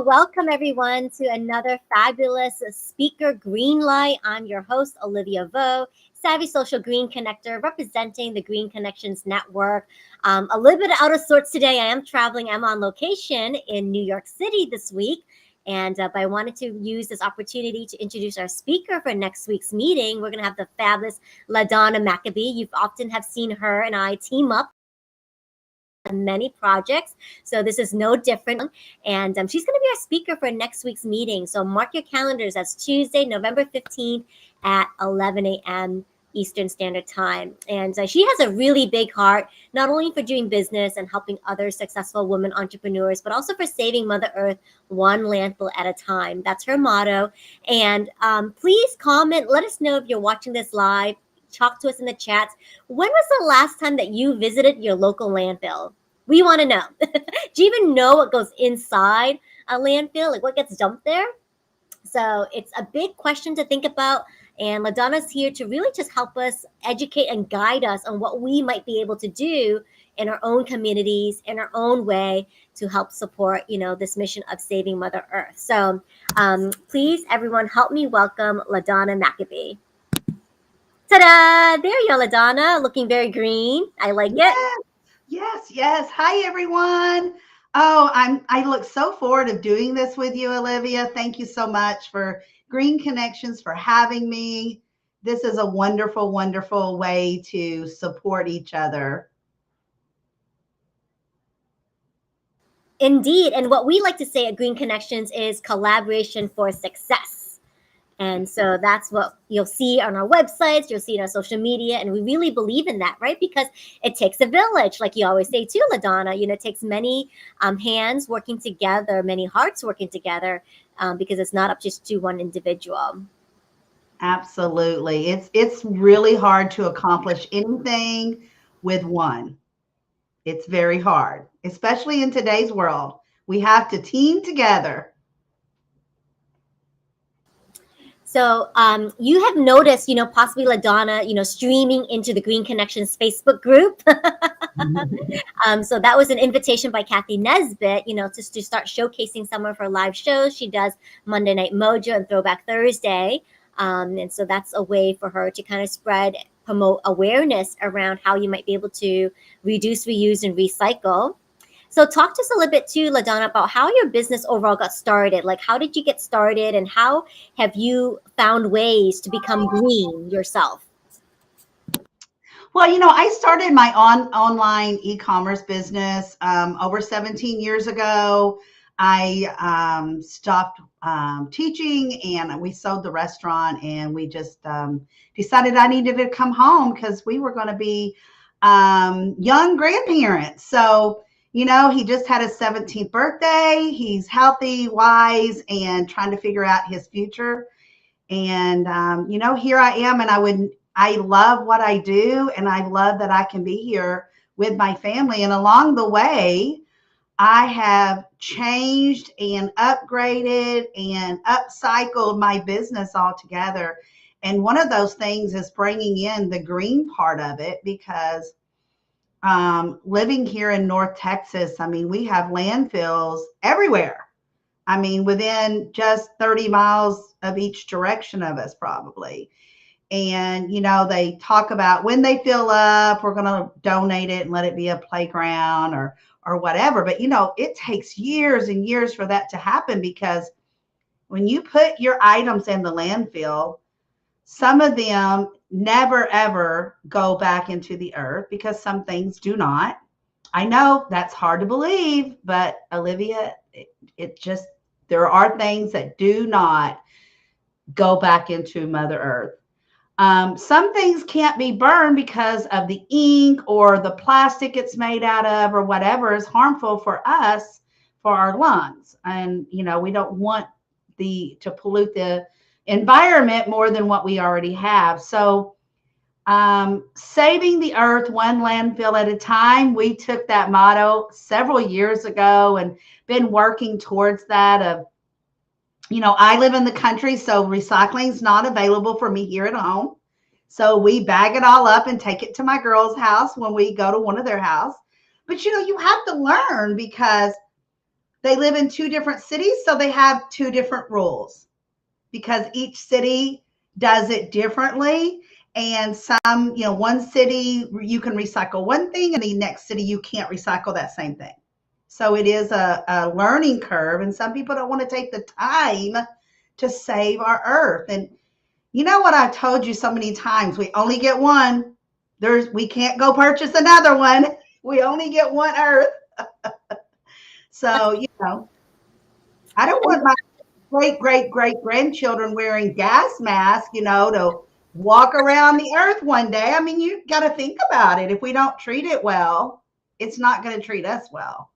welcome everyone to another fabulous speaker Greenlight. I'm your host, Olivia Vo, Savvy Social Green Connector, representing the Green Connections Network. A little bit out of sorts today. I am traveling. I'm on location in New York City this week. But I wanted to use this opportunity to introduce our speaker for next week's meeting. We're going to have the fabulous LaDonna McAbee. You've often have seen her and I team up many projects, so this is no different. And she's going to be our speaker for next week's meeting, so mark your calendars. That's Tuesday, November 15th at 11 a.m. Eastern Standard Time. And she has a really big heart, not only for doing business and helping other successful women entrepreneurs, but also for saving Mother Earth one landfill at a time. That's her motto. And please comment, let us know if you're watching this live. Talk to us in the chats. When was the last time that you visited your local landfill? We want to know. Do you even know what goes inside a landfill? Like what gets dumped there? So it's a big question to think about. And LaDonna's here to really just help us educate and guide us on what we might be able to do in our own communities, in our own way, to help support, this mission of saving Mother Earth. So please, everyone, help me welcome LaDonna McAbee. Ta-da! There you are, LaDonna, looking very green. I like it. Yes. Hi, everyone. Oh, I look so forward to doing this with you, Olivia. Thank you so much for Green Connections for having me. This is a wonderful, wonderful way to support each other. Indeed. And what we like to say at Green Connections is collaboration for success. And so that's what you'll see on our websites, you'll see in our social media. And we really believe in that, right? Because it takes a village, like you always say too, LaDonna. It takes many hands working together, many hearts working together, because it's not up just to one individual. Absolutely. It's really hard to accomplish anything with one. It's very hard, especially in today's world. We have to team together. So you have noticed, possibly LaDonna, streaming into the Green Connections Facebook group. So that was an invitation by Kathy Nesbitt, to start showcasing some of her live shows. She does Monday Night Mojo and Throwback Thursday. And so that's a way for her to kind of promote awareness around how you might be able to reduce, reuse, and recycle. So talk to us a little bit too, LaDonna, about how your business overall got started. Like, how did you get started and how have you found ways to become green yourself? Well, I started my online e-commerce business over 17 years ago. I stopped teaching and we sold the restaurant, and we just decided I needed to come home because we were going to be young grandparents. So he just had his 17th birthday. He's healthy, wise, and trying to figure out his future. And, here I am, and I love what I do, and I love that I can be here with my family. And along the way, I have changed and upgraded and upcycled my business altogether. And one of those things is bringing in the green part of it, because living here in North Texas, we have landfills everywhere. Within just 30 miles of each direction of us, probably. And, they talk about when they fill up, we're going to donate it and let it be a playground or whatever. But, it takes years and years for that to happen, because when you put your items in the landfill, some of them never, ever go back into the earth, because some things do not. I know that's hard to believe, but Olivia, there are things that do not go back into Mother Earth. Some things can't be burned because of the ink or the plastic it's made out of or whatever is harmful for us, for our lungs. And, we don't want to pollute the environment more than what we already have. So saving the earth one landfill at a time, we took that motto several years ago and been working towards that. I live in the country, so recycling is not available for me here at home. So we bag it all up and take it to my girls' house when we go to one of their house. But, you have to learn, because They live in two different cities, so they have two different rules because each city does it differently. And some, one city you can recycle one thing, and the next city you can't recycle that same thing. So it is a learning curve, and some people don't want to take the time to save our earth. And you know what I've told you so many times? We only get one. We can't go purchase another one. We only get one earth. So, I don't want my great grandchildren wearing gas masks, to walk around the earth one day. I mean, you got to think about it. If we don't treat it well, it's not going to treat us well.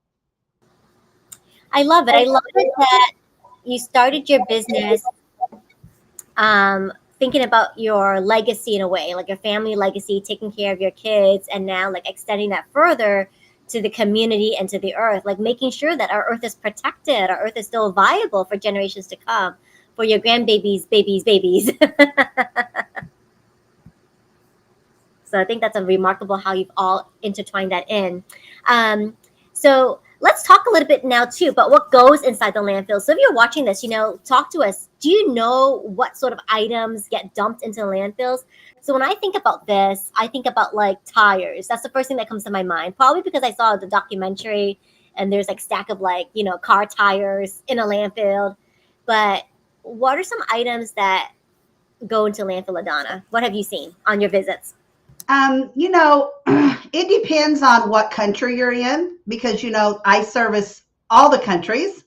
I love it. I love it that you started your business thinking about your legacy in a way, like your family legacy, taking care of your kids, and now like extending that further to the community and to the earth, like making sure that our earth is protected, our earth is still viable for generations to come, for your grandbabies, babies. So I think that's a remarkable how you've all intertwined that in. So let's talk a little bit now too about what goes inside the landfill. So if you're watching this, talk to us. Do you know what sort of items get dumped into landfills? So when I think about this, I think about like tires. That's the first thing that comes to my mind, probably because I saw the documentary and there's like stack of like, car tires in a landfill. But what are some items that go into landfill, LaDonna? What have you seen on your visits? It depends on what country you're in because, I service all the countries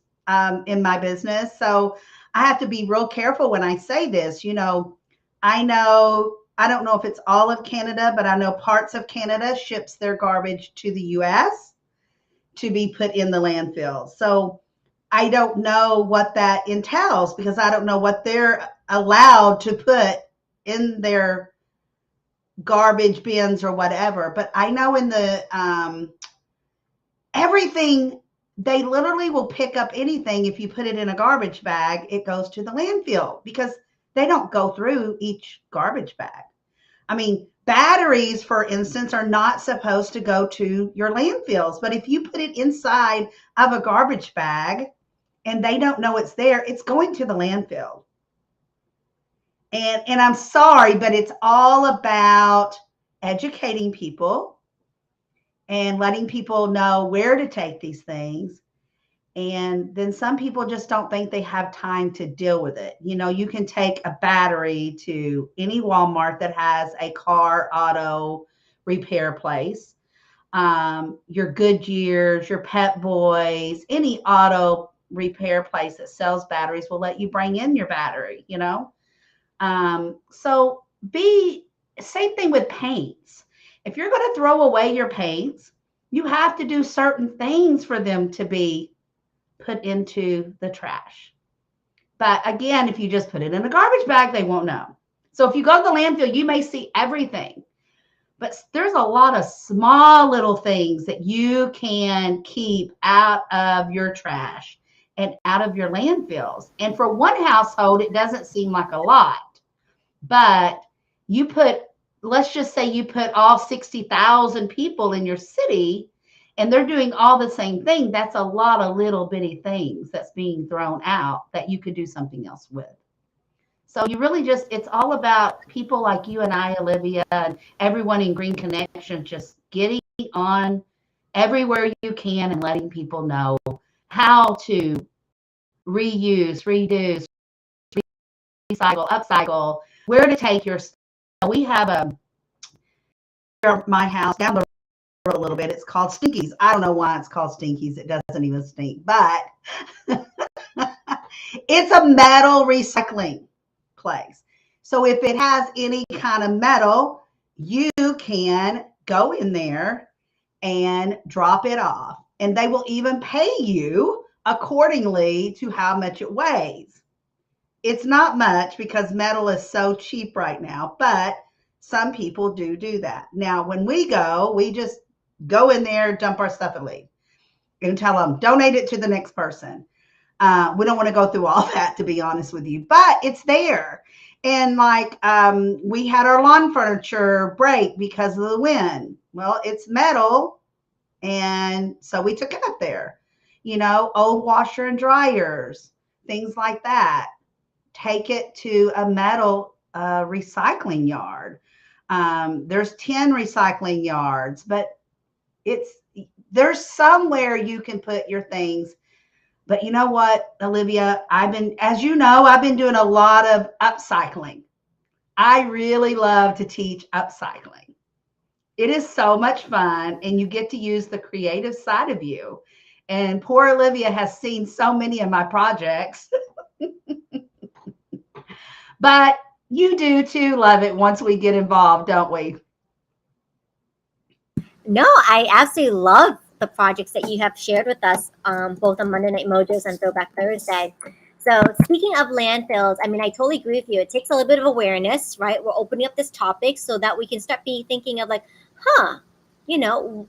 in my business. So I have to be real careful when I say this. I don't know if it's all of Canada, but I know parts of Canada ships their garbage to the US to be put in the landfill. So I don't know what that entails because I don't know what they're allowed to put in their garbage bins or whatever. But I know in the everything, they literally will pick up anything. If you put it in a garbage bag, it goes to the landfill because they don't go through each garbage bag. I mean, batteries, for instance, are not supposed to go to your landfills. But if you put it inside of a garbage bag and they don't know it's there, it's going to the landfill. And I'm sorry, but it's all about educating people and letting people know where to take these things. And then some people just don't think they have time to deal with it. You can take a battery to any Walmart that has a car auto repair place. Your Goodyears, your Pep Boys, any auto repair place that sells batteries will let you bring in your battery, So same thing with paints. If you're going to throw away your paints, you have to do certain things for them to be put into the trash. But again, if you just put it in a garbage bag, they won't know. So if you go to the landfill, you may see everything. But there's a lot of small little things that you can keep out of your trash and out of your landfills. And for one household, it doesn't seem like a lot. But let's just say you put all 60,000 people in your city and they're doing all the same thing. That's a lot of little bitty things that's being thrown out that you could do something else with. So you really it's all about people like you and I, Olivia, and everyone in Green Connection, just getting on everywhere you can and letting people know how to reuse, reduce, recycle, upcycle, where to take your stuff. We have my house down the road a little bit. It's called Stinkies. I don't know why it's called Stinkies. It doesn't even stink, but it's a metal recycling place. So if it has any kind of metal, you can go in there and drop it off. And they will even pay you accordingly to how much it weighs. It's not much because metal is so cheap right now, but some people do that. Now, when we just go in there, dump our stuff and leave and tell them, donate it to the next person. We don't want to go through all that, to be honest with you, but it's there. And like we had our lawn furniture break because of the wind. Well, it's metal. And so we took it up there. old washer and dryers, things like that. Take it to a metal recycling yard. There's tin recycling yards, but it's there's somewhere you can put your things. But you know what, Olivia, as you know, I've been doing a lot of upcycling. I really love to teach upcycling. It is so much fun, and you get to use the creative side of you. And poor Olivia has seen so many of my projects, but you do too love it once we get involved, don't we? No, I absolutely love the projects that you have shared with us, both on Monday Night Mojos and Throwback Thursday. So, speaking of landfills, I mean, I totally agree with you. It takes a little bit of awareness, right? We're opening up this topic so that we can start be thinking of like, huh, you know,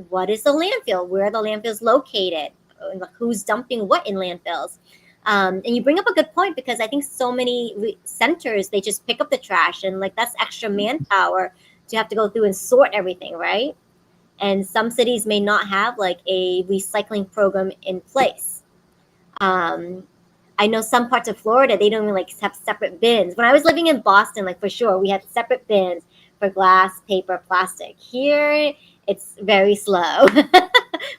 what is the landfill? Where are the landfills located? Like, who's dumping what in landfills? And you bring up a good point because I think so many centers they just pick up the trash and like that's extra manpower to have to go through and sort everything, right? And some cities may not have like a recycling program in place. Um, I know some parts of Florida they don't even like have separate bins. When I was living in Boston, like for sure we had separate bins for glass, paper, plastic. Here it's very slow.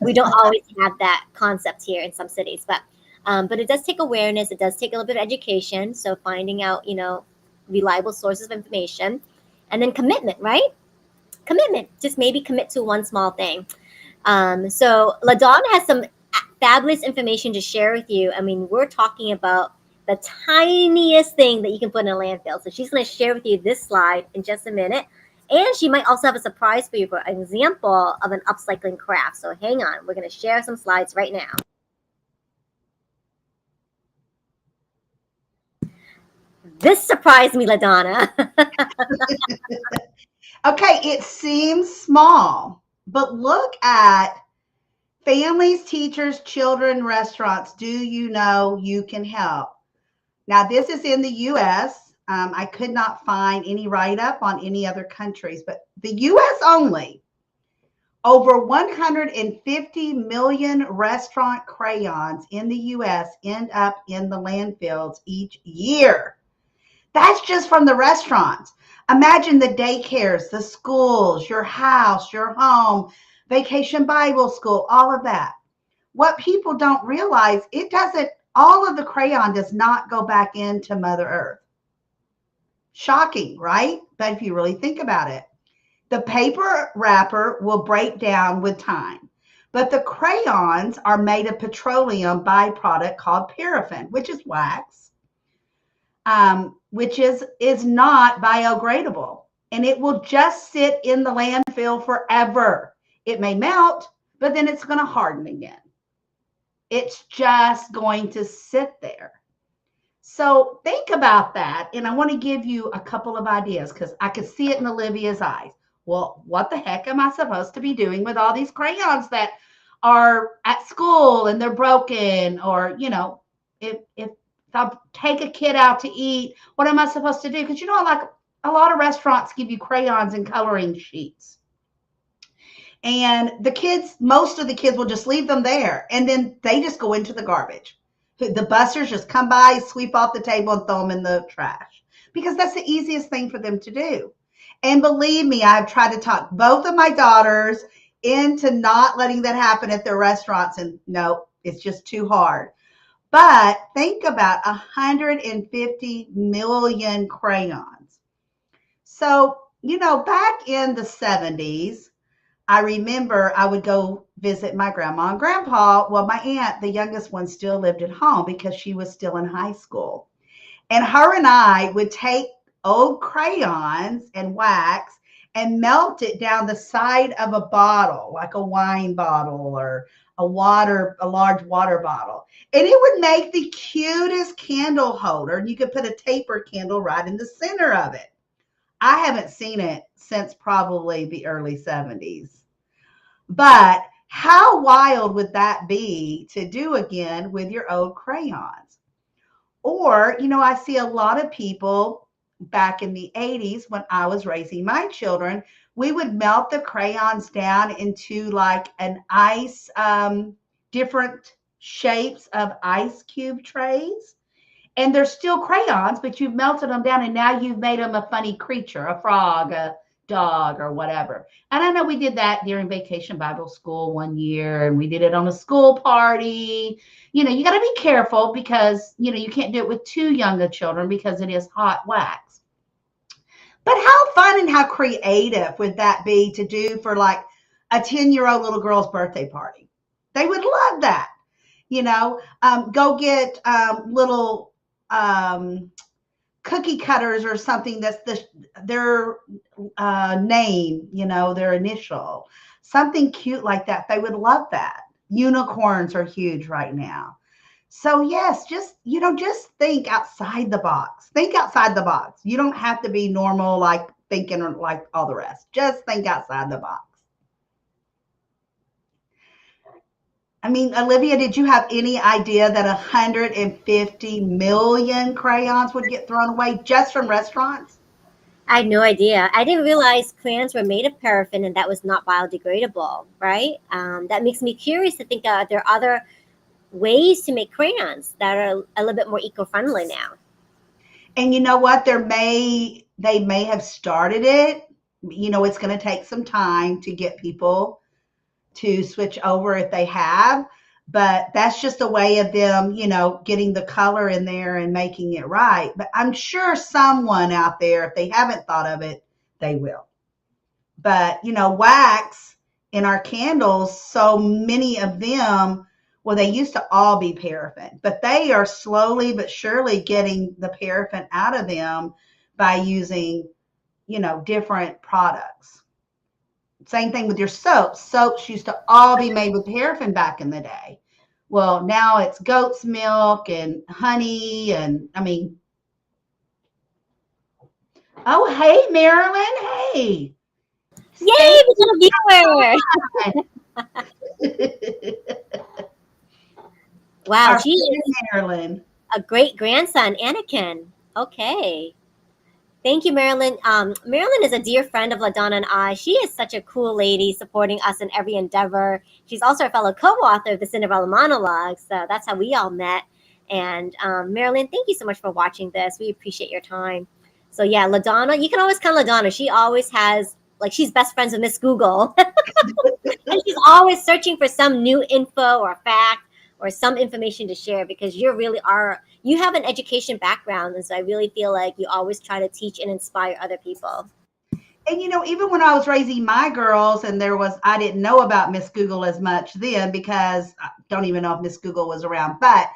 We don't always have that concept here in some cities, but it does take awareness. It does take a little bit of education. So finding out reliable sources of information, and then commitment, right? Commitment. Just maybe commit to one small thing. So LaDonna has some fabulous information to share with you. I mean, we're talking about the tiniest thing that you can put in a landfill. So she's going to share with you this slide in just a minute. And she might also have a surprise for you for an example of an upcycling craft. So hang on. We're going to share some slides right now. This surprised me, LaDonna. Okay, it seems small, but look at families, teachers, children, restaurants. Do you know you can help? Now, this is in the US. I could not find any write up on any other countries, but the US only, over 150 million restaurant crayons in the US end up in the landfills each year. That's just from the restaurants. Imagine the daycares, the schools, your house, your home, vacation Bible school, all of that. What people don't realize, all of the crayon does not go back into Mother Earth. Shocking, right? But if you really think about it, the paper wrapper will break down with time. But the crayons are made of petroleum byproduct called paraffin, which is wax, which is not biodegradable. And it will just sit in the landfill forever. It may melt, but then it's going to harden again. It's just going to sit there. So think about that. And I want to give you a couple of ideas because I could see it in Olivia's eyes. Well, what the heck am I supposed to be doing with all these crayons that are at school and they're broken? Or, if I take a kid out to eat, what am I supposed to do? Because, like a lot of restaurants give you crayons and coloring sheets. And most of the kids will just leave them there. And then they just go into the garbage. The busters just come by, sweep off the table, and throw them in the trash because that's the easiest thing for them to do. And believe me, I've tried to talk both of my daughters into not letting that happen at their restaurants. And no, it's just too hard. But think about 150 million crayons. So, back in the 70s, I remember I would go visit my grandma and grandpa. Well, my aunt, the youngest one, still lived at home because she was still in high school. And her and I would take old crayons and wax and melt it down the side of a bottle, like a wine bottle or a large water bottle. And it would make the cutest candle holder. And you could put a taper candle right in the center of it. I haven't seen it since probably the early 70s. But how wild would that be to do again with your old crayons? Or, I see a lot of people back in the 80s when I was raising my children, we would melt the crayons down into like an ice different shapes of ice cube trays. And they're still crayons, but you've melted them down and now you've made them a funny creature, a frog, a dog, or whatever. And I know we did that during Vacation Bible School one year, and we did it on a school party. You got to be careful because, you can't do it with too young of children because it is hot wax. But how fun and how creative would that be to do for like a 10-year-old little girl's birthday party? They would love that. Go get little cookie cutters or something that's their name, their initial, something cute like that. They would love that. Unicorns are huge right now. So yes, just think outside the box. Think outside the box. You don't have to be normal, like thinking like all the rest. Just think outside the box. I mean, Olivia, did you have any idea that 150 million crayons would get thrown away just from restaurants? I had no idea. I didn't realize crayons were made of paraffin and that was not biodegradable, right? That makes me curious to think there are other ways to make crayons that are a little bit more eco-friendly now. And you know what? They may have started it. It's going to take some time to get people to switch over if they have, but that's just a way of them, getting the color in there and making it right. But I'm sure someone out there, if they haven't thought of it, they will. But, wax in our candles, so many of them, well, they used to all be paraffin, but they are slowly but surely getting the paraffin out of them by using, different products. Same thing with your soaps. Soaps used to all be made with paraffin back in the day. Well, now it's goat's milk and honey. And I mean, oh, hey, Marilyn. Hey. Yay, we got a viewer. Wow, she is Marilyn. A great grandson, Anakin. Okay. Thank you, Marilyn. Marilyn is a dear friend of LaDonna and I. She is such a cool lady, supporting us in every endeavor. She's also a fellow co-author of the Cinderella Monologue, so that's how we all met. And Marilyn, thank you so much for watching this. We appreciate your time. So yeah, LaDonna, you can always count LaDonna. She always has, she's best friends with Miss Google. And she's always searching for some new info or fact or some information to share because you have an education background. And so I really feel like you always try to teach and inspire other people. And, even when I was raising my girls and I didn't know about Miss Google as much then because I don't even know if Miss Google was around. But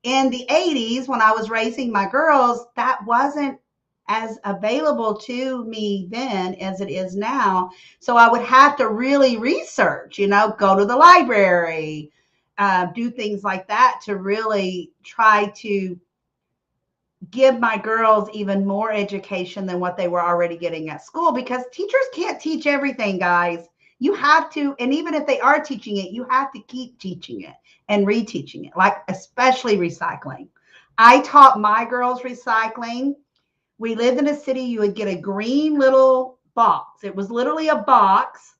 in the 80s, when I was raising my girls, that wasn't as available to me then as it is now. So I would have to really research, go to the library, do things like that to really try to give my girls even more education than what they were already getting at school, because teachers can't teach everything, guys. You have to, and even if they are teaching it, you have to keep teaching it and reteaching it, like especially recycling. I taught my girls recycling. We lived in a city, you would get a green little box. It was literally a box,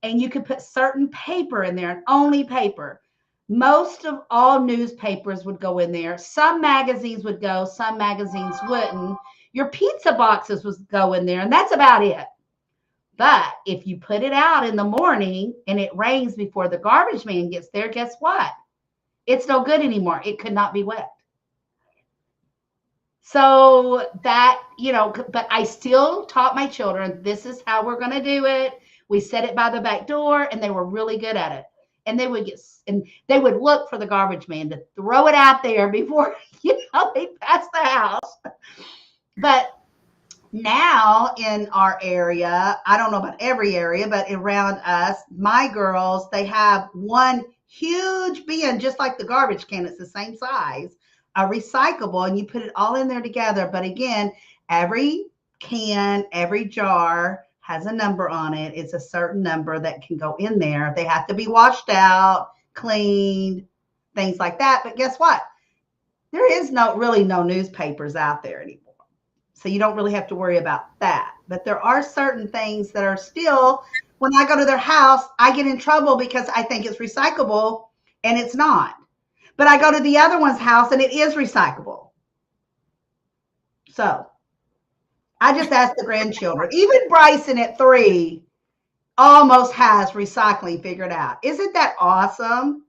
and you could put certain paper in there, and only paper. Most of all newspapers would go in there. Some magazines would go, some magazines wouldn't. Your pizza boxes would go in there, and that's about it. But if you put it out in the morning and it rains before the garbage man gets there, guess what? It's no good anymore. It could not be wet. So that, but I still taught my children, this is how we're going to do it. We set it by the back door, and they were really good at it. And they would look for the garbage man to throw it out there before, they pass the house. But now in our area, I don't know about every area, but around us, my girls, they have one huge bin, just like the garbage can. It's the same size, a recyclable, and you put it all in there together. But again, every can, every jar has a number on it. It's a certain number that can go in there. They have to be washed out, cleaned, things like that. But guess what? There is really no newspapers out there anymore. So you don't really have to worry about that. But there are certain things that are still, when I go to their house, I get in trouble because I think it's recyclable. and it's not. But I go to the other one's house and it is recyclable. So I just asked the grandchildren. Even Bryson at 3 almost has recycling figured out. Isn't that awesome?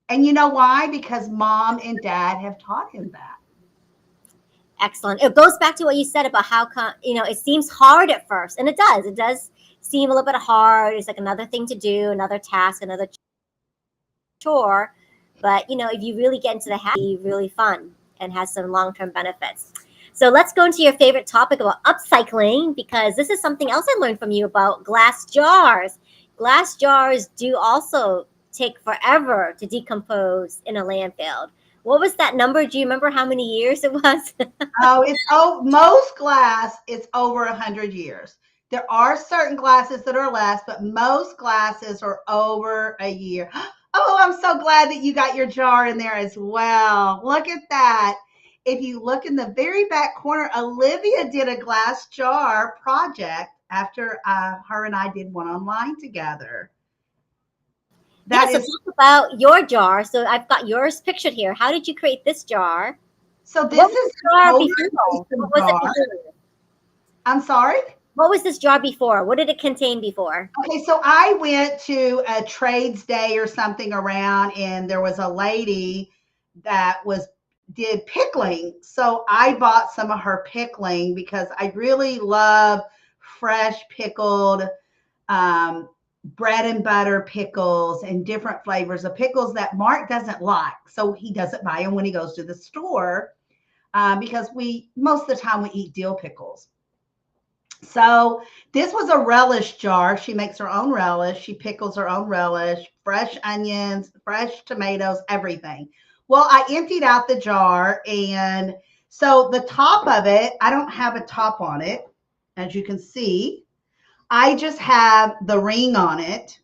And you know why? Because mom and dad have taught him that. Excellent. It goes back to what you said about how it seems hard at first, and it does. It does seem a little bit hard. It's like another thing to do, another task, another chore. But if you really get into the habit, it's really fun and has some long-term benefits. So let's go into your favorite topic about upcycling, because this is something else I learned from you about glass jars. Glass jars do also take forever to decompose in a landfill. What was that number? Do you remember how many years it was? Most glass is over 100 years. There are certain glasses that are less, but most glasses are over a year. Oh, I'm so glad that you got your jar in there as well. Look at that. If you look in the very back corner, Olivia did a glass jar project after her and I did one online together. So talk about your jar. So I've got yours pictured here. How did you create this jar? So this is jar before. What was it before? I'm sorry? What was this jar before? What did it contain before? Okay, so I went to a trades day or something around, and there was a lady that did pickling. So I bought some of her pickling because I really love fresh pickled bread and butter pickles and different flavors of pickles that Mark doesn't like. So he doesn't buy them when he goes to the store because most of the time we eat dill pickles. So this was a relish jar. She makes her own relish. She pickles her own relish, fresh onions, fresh tomatoes, everything. Well, I emptied out the jar, and so the top of it, I don't have a top on it, as you can see. I just have the ring on it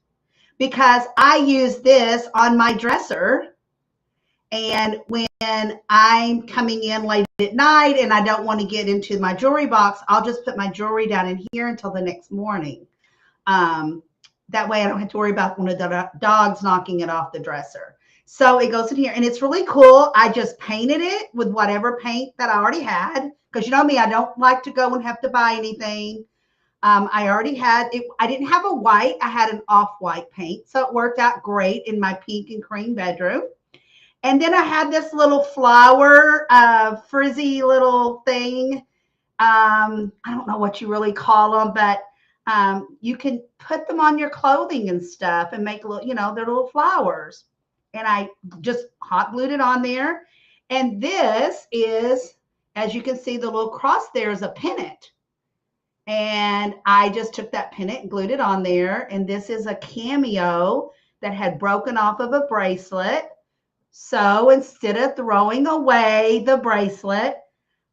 because I use this on my dresser. And when I'm coming in late at night and I don't want to get into my jewelry box, I'll just put my jewelry down in here until the next morning. That way I don't have to worry about one of the dogs knocking it off the dresser. So it goes in here, and it's really cool. I just painted it with whatever paint that I already had, because you know me, I don't like to go and have to buy anything. I already had it. I didn't have a white. I had an off-white paint. So it worked out great in my pink and cream bedroom. And then I had this little flower, frizzy little thing. I don't know what you really call them, but you can put them on your clothing and stuff and make little, they're little flowers. And I just hot glued it on there. And this is, as you can see, the little cross there is a pennant. And I just took that pennant and glued it on there. And this is a cameo that had broken off of a bracelet. So instead of throwing away the bracelet,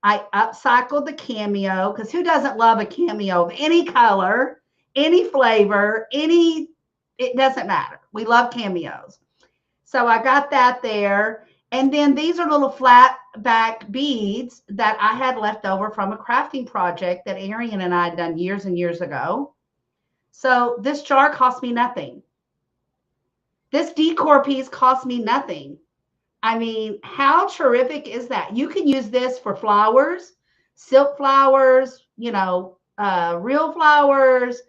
I upcycled the cameo, because who doesn't love a cameo of any color, any flavor, it doesn't matter. We love cameos. So I got that there. And then these are little flat back beads that I had left over from a crafting project that Arian and I had done years and years ago. So this jar cost me nothing. This decor piece cost me nothing. I mean, how terrific is that? You can use this for flowers, silk flowers, real flowers.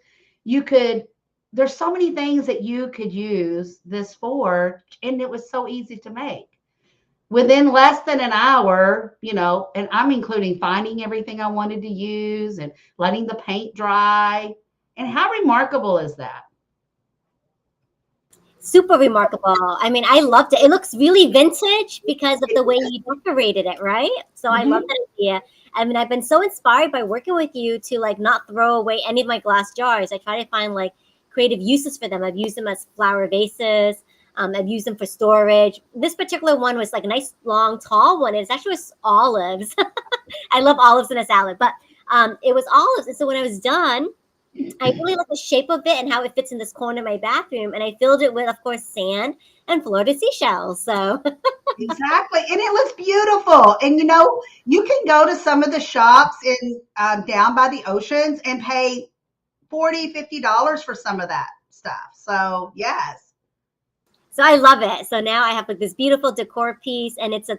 There's so many things that you could use this for, and it was so easy to make. Within less than an hour, and I'm including finding everything I wanted to use and letting the paint dry. And how remarkable is that? Super remarkable. I mean, I loved it. It looks really vintage because of the way you decorated it, right? So I love that idea. I mean, I've been so inspired by working with you to not throw away any of my glass jars. I try to find creative uses for them. I've used them as flower vases. I've used them for storage. This particular one was a nice, long, tall one. It's actually was olives. I love olives in a salad, but it was olives. And so when I was done, I really like the shape of it and how it fits in this corner of my bathroom. And I filled it with, of course, sand and Florida seashells. So exactly. And it looks beautiful. And, you can go to some of the shops down by the oceans and pay $40, $50 for some of that stuff. So, yes. So I love it. So now I have like this beautiful decor piece, and it's a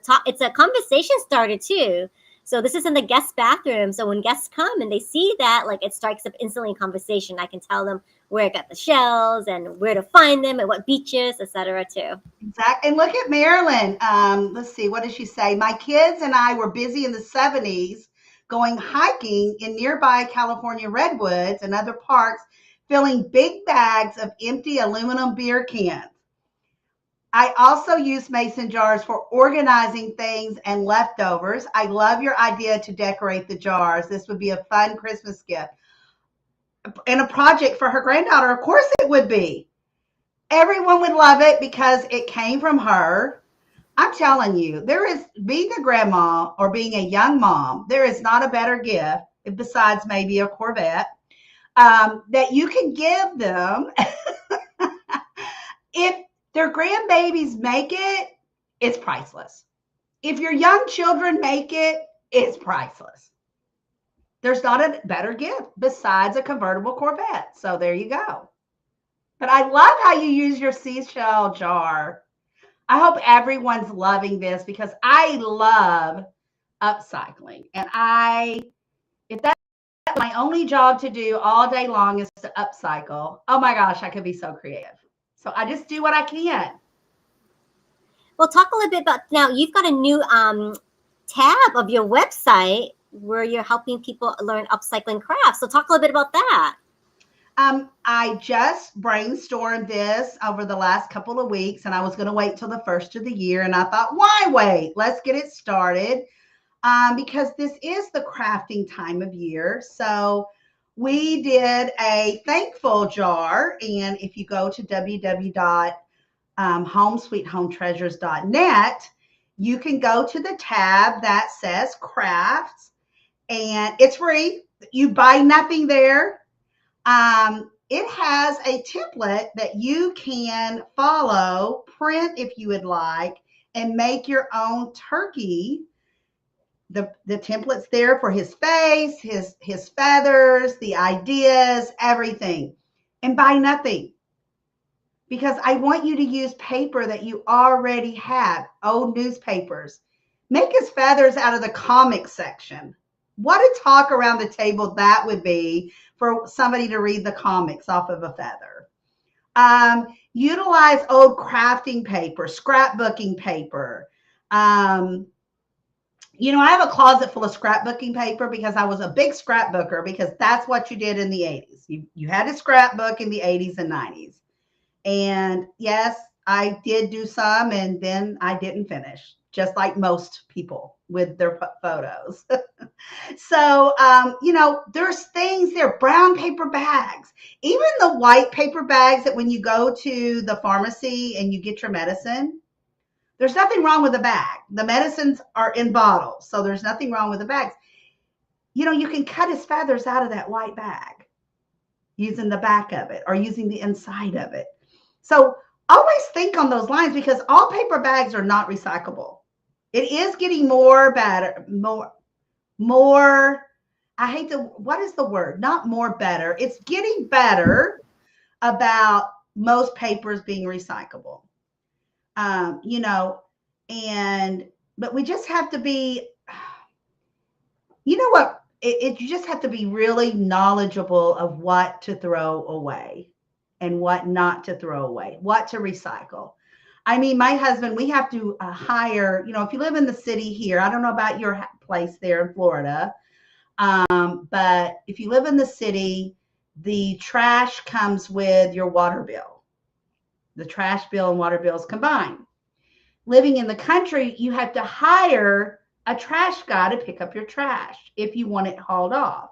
conversation starter too. So this is in the guest bathroom. So when guests come and they see that, like it strikes up instantly in conversation. I can tell them where I got the shells and where to find them and what beaches, etc. too. Exactly. And look at Marilyn. Let's see, what did she say? My kids and I were busy in the 70s going hiking in nearby California redwoods and other parks, filling big bags of empty aluminum beer cans. I also use mason jars for organizing things and leftovers. I love your idea to decorate the jars. This would be a fun Christmas gift and a project for her granddaughter. Of course, it would be. Everyone would love it because it came from her. I'm telling you, there is being a grandma or being a young mom, there is not a better gift, besides maybe a Corvette, that you can give them. If their grandbabies make it, it's priceless. If your young children make it, it's priceless. There's not a better gift besides a convertible Corvette. So there you go. But I love how you use your seashell jar. I hope everyone's loving this because I love upcycling. And if that's my only job to do all day long is to upcycle, oh my gosh, I could be so creative. So I just do what I can. Well, talk a little bit about now. You've got a new tab of your website where you're helping people learn upcycling crafts. So talk a little bit about that. I just brainstormed this over the last couple of weeks, and I was going to wait till the first of the year. And I thought, why wait? Let's get it started because this is the crafting time of year. So we did a thankful jar. And if you go to www.homesweethometreasures.net, you can go to the tab that says crafts, and it's free. You buy nothing there. It has a template that you can follow, print if you would like, and make your own turkey. The template's there for his face, his feathers, the ideas, everything. And buy nothing. Because I want you to use paper that you already have, old newspapers. Make his feathers out of the comic section. What a talk around the table that would be for somebody to read the comics off of a feather. Utilize old crafting paper, scrapbooking paper. I have a closet full of scrapbooking paper because I was a big scrapbooker because that's what you did in the 80s. You had a scrapbook in the 80s and 90s. And yes, I did do some and then I didn't finish, just like most people with their photos. So, there's things there, brown paper bags, even the white paper bags that when you go to the pharmacy and you get your medicine, there's nothing wrong with the bag. The medicines are in bottles, so there's nothing wrong with the bags. You can cut his feathers out of that white bag using the back of it or using the inside of it. So always think on those lines because all paper bags are not recyclable. It is getting more, what is the word? Not more better. It's getting better about most papers being recyclable. But we just have to be, you just have to be really knowledgeable of what to throw away and what not to throw away, what to recycle. I mean, my husband, we have to hire, if you live in the city here, I don't know about your place there in Florida, but if you live in the city, the trash comes with your water bill. The trash bill and water bills combined. Living in the country, you have to hire a trash guy to pick up your trash if you want it hauled off.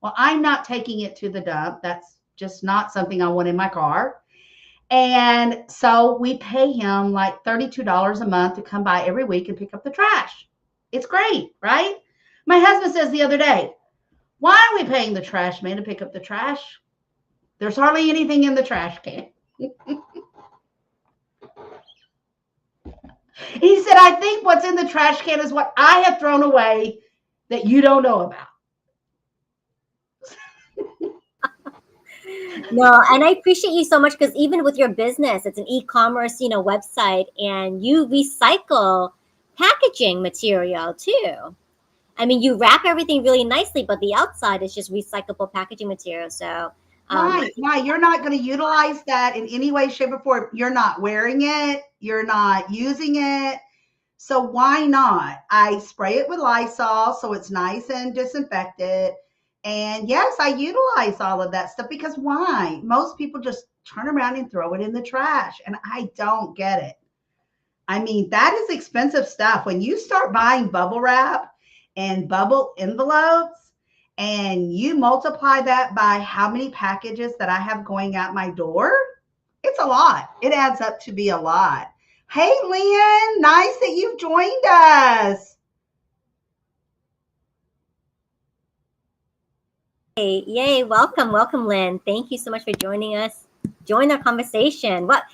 Well, I'm not taking it to the dump. That's just not something I want in my car. And so we pay him like $32 a month to come by every week and pick up the trash. It's great, right? My husband says the other day, why are we paying the trash man to pick up the trash? There's hardly anything in the trash can. He said, I think what's in the trash can is what I have thrown away that you don't know about. No, and I appreciate you so much because even with your business, it's an e-commerce, website, and you recycle packaging material too. I mean, you wrap everything really nicely, but the outside is just recyclable packaging material. So, Why? Why? You're not going to utilize that in any way, shape, or form. You're not wearing it. You're not using it. So why not? I spray it with Lysol so it's nice and disinfected. And yes, I utilize all of that stuff because why? Most people just turn around and throw it in the trash. And I don't get it. I mean, that is expensive stuff. When you start buying bubble wrap and bubble envelopes and you multiply that by how many packages that I have going out my door, it's a lot. It adds up to be a lot. Hey, Lynn, nice that you've joined us. hey, yay, welcome, Lynn. Thank you so much for joining us. Join our conversation. What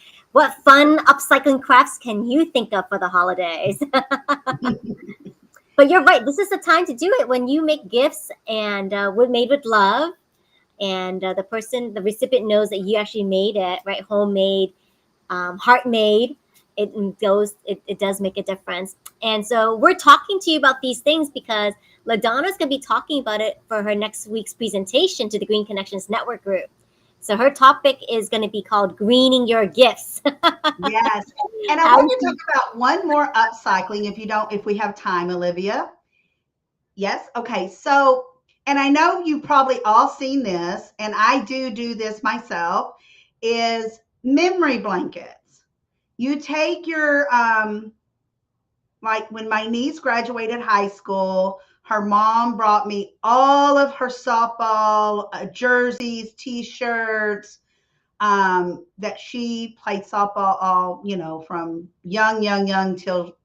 fun upcycling crafts can you think of for the holidays? But you're right. This is the time to do it when you make gifts and made with love, and the recipient knows that you actually made it, right? Homemade, heart made. It does make a difference. And so we're talking to you about these things because LaDonna's going to be talking about it for her next week's presentation to the Green Connections Network group. So her topic is going to be called greening your gifts. Yes. And I want to talk about one more upcycling if we have time, Olivia. Yes. Okay. So, and I know you probably all seen this, and I do this myself, is memory blankets. You take your, like when my niece graduated high school, her mom brought me all of her softball jerseys, t-shirts, that she played softball all, from young till,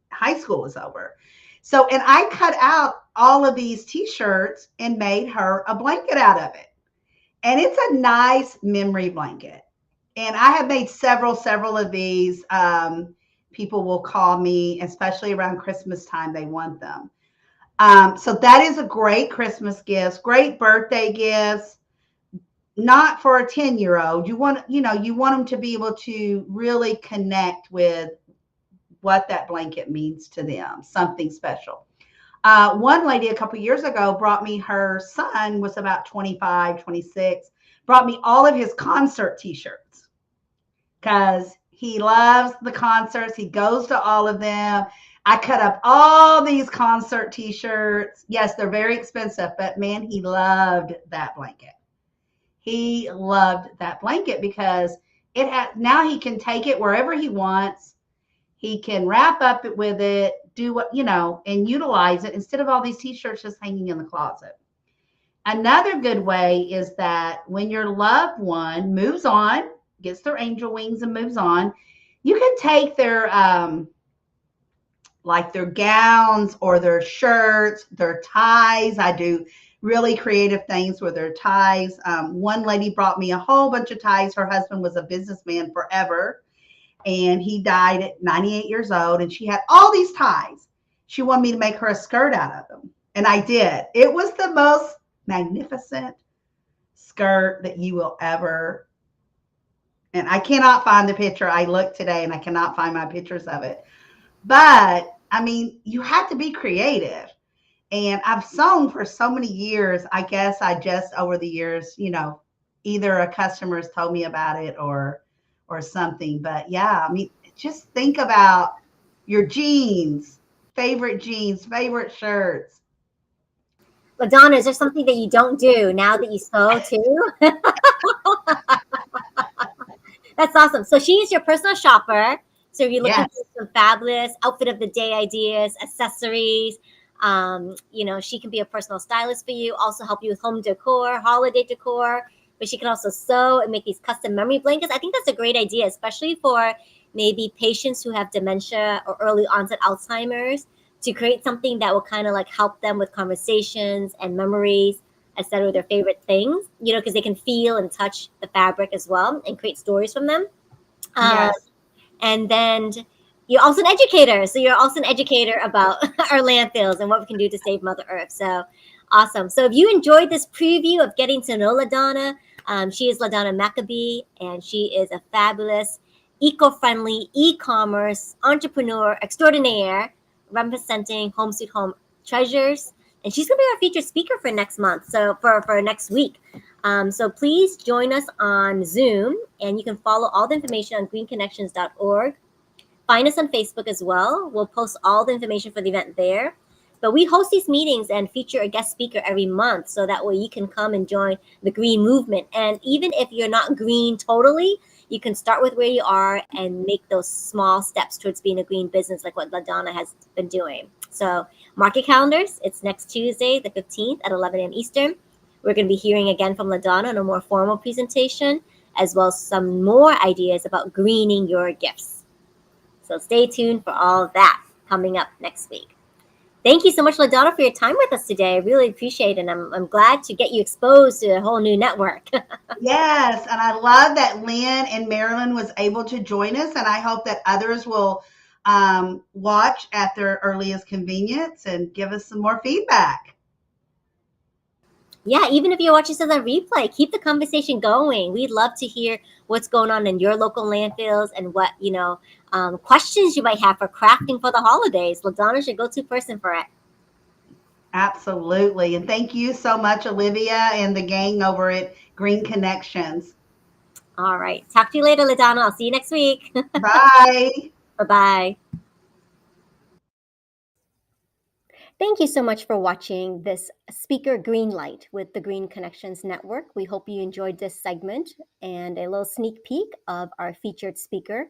high school was over. So, and I cut out all of these t-shirts and made her a blanket out of it. And it's a nice memory blanket. And I have made several of these. People will call me, especially around Christmas time, they want them. So that is a great Christmas gift, great birthday gifts. Not for a 10-year-old. You want them to be able to really connect with what that blanket means to them, something special. One lady a couple years ago brought me, her son was about 25, 26, brought me all of his concert t-shirts because he loves the concerts. He goes to all of them. I cut up all these concert t-shirts. Yes, they're very expensive, but man, he loved that blanket. He loved that blanket because now he can take it wherever he wants. He can wrap up it with it, do what, and utilize it instead of all these t-shirts just hanging in the closet. Another good way is that when your loved one moves on, gets their angel wings and moves on, you can take their, like their gowns or their shirts, their ties. I do really creative things with their ties. One lady brought me a whole bunch of ties. Her husband was a businessman forever, and he died at 98 years old, and she had all these ties. She wanted me to make her a skirt out of them, and I did. It was the most magnificent skirt that you will ever, and I cannot find the picture. I looked today and I cannot find my pictures of it. But I mean, you have to be creative. And I've sewn for so many years. I guess I just over the years, either a customer has told me about it or something. But yeah, I mean, just think about your jeans, favorite shirts. LaDonna, is there something that you don't do now that you sew too? That's awesome. So she is your personal shopper. So if you're looking Yes. for some fabulous outfit of the day ideas, accessories, she can be a personal stylist for you, also help you with home decor, holiday decor, but she can also sew and make these custom memory blankets. I think that's a great idea, especially for maybe patients who have dementia or early onset Alzheimer's, to create something that will kind of like help them with conversations and memories, etc., with their favorite things, because they can feel and touch the fabric as well and create stories from them. Uh, Yes. and then you're also an educator. So you're also an educator about our landfills and what we can do to save Mother Earth. So awesome. So if you enjoyed this preview of getting to know LaDonna, She is LaDonna McAbee, and she is a fabulous, eco-friendly e-commerce entrepreneur extraordinaire representing Home Sweet Home Treasures. And she's going to be our featured speaker for next month, so for next week. So please join us on Zoom, and you can follow all the information on greenconnections.org. Find us on Facebook as well. We'll post all the information for the event there. But we host these meetings and feature a guest speaker every month, so that way you can come and join the green movement. And even if you're not green totally, you can start with where you are and make those small steps towards being a green business, like what LaDonna has been doing. So mark your calendars. It's next Tuesday, the 15th at 11 a.m. Eastern. We're going to be hearing again from LaDonna in a more formal presentation, as well as some more ideas about greening your gifts. So stay tuned for all of that coming up next week. Thank you so much, LaDonna, for your time with us today. I really appreciate it. And I'm glad to get you exposed to a whole new network. Yes, and I love that Lynn and Marilyn was able to join us, and I hope that others will watch at their earliest convenience and give us some more feedback. Yeah, even if you're watching this as a replay, keep the conversation going. We'd love to hear what's going on in your local landfills and what, questions you might have for crafting for the holidays. LaDonna's your go-to person for it. Absolutely. And thank you so much, Olivia and the gang over at Green Connections. All right. Talk to you later, LaDonna. I'll see you next week. Bye. Bye-bye. Thank you so much for watching this speaker Greenlight with the Green Connections Network. We hope you enjoyed this segment and a little sneak peek of our featured speaker.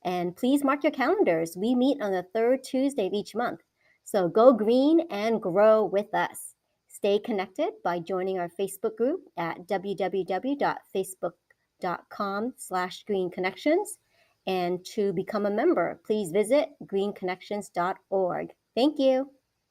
And please mark your calendars. We meet on the third Tuesday of each month. So go green and grow with us. Stay connected by joining our Facebook group at www.facebook.com/greenconnections. And to become a member, please visit greenconnections.org. Thank you.